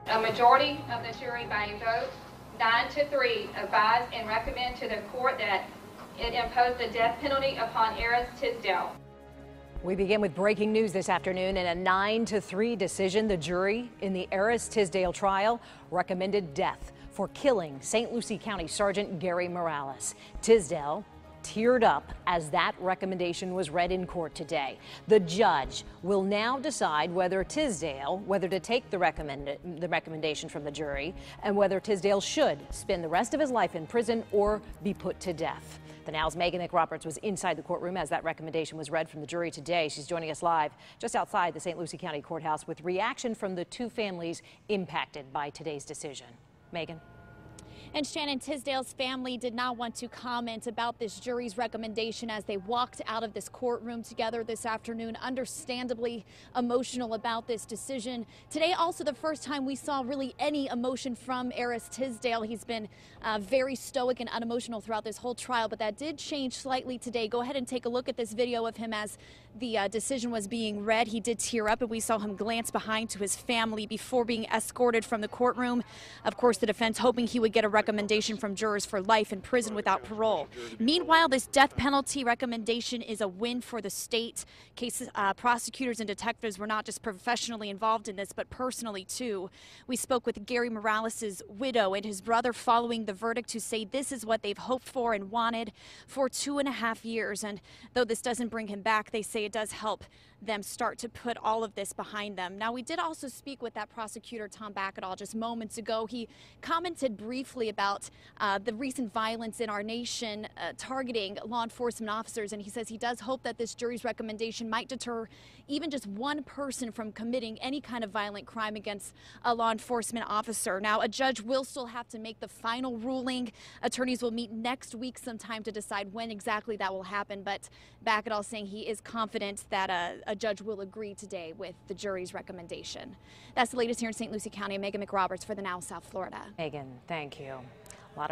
A majority of the jury, by a vote 9-3, advise and recommend to the court that it impose the death penalty upon Eriese Tisdale. We begin with breaking news this afternoon. In a 9-3 decision, the jury in the Eriese Tisdale trial recommended death for killing St. Lucie County Sergeant Gary Morales. Tisdale teared up as that recommendation was read in court today. The judge will now decide whether to take the recommendation from the jury and whether Tisdale should spend the rest of his life in prison or be put to death. The Now's Megan McRoberts was inside the courtroom as that recommendation was read from the jury today. She's joining us live just outside the St. Lucie County Courthouse with reaction from the two families impacted by today's decision. Megan. And Shannon, Tisdale's family did not want to comment about this jury's recommendation as they walked out of this courtroom together this afternoon, understandably emotional about this decision. Today, also the first time we saw really any emotion from Eriese Tisdale. He's been very stoic and unemotional throughout this whole trial, but that did change slightly today. Go ahead and take a look at this video of him as the decision was being read. He did tear up, and we saw him glance behind to his family before being escorted from the courtroom. Of course, the defense hoping he would get a recommendation from jurors for life in prison without parole. Meanwhile, this death penalty recommendation is a win for the state. Prosecutors and detectives were not just professionally involved in this, but personally too. We spoke with Gary Morales' widow and his brother following the verdict to say this is what they've hoped for and wanted for 2.5 years. And though this doesn't bring him back, they say it does help them start to put all of this behind them. Now, we did also speak with that prosecutor, Tom Backetall, just moments ago. He commented briefly about the recent violence in our nation targeting law enforcement officers, and he says he does hope that this jury's recommendation might deter even just one person from committing any kind of violent crime against a law enforcement officer. Now, a judge will still have to make the final ruling. Attorneys will meet next week sometime to decide when exactly that will happen, but Backetall saying he is confident that a judge will agree today with the jury's recommendation. That's the latest here in St. Lucie County. Megan McRoberts for the Now South Florida. Megan, thank you. A lot of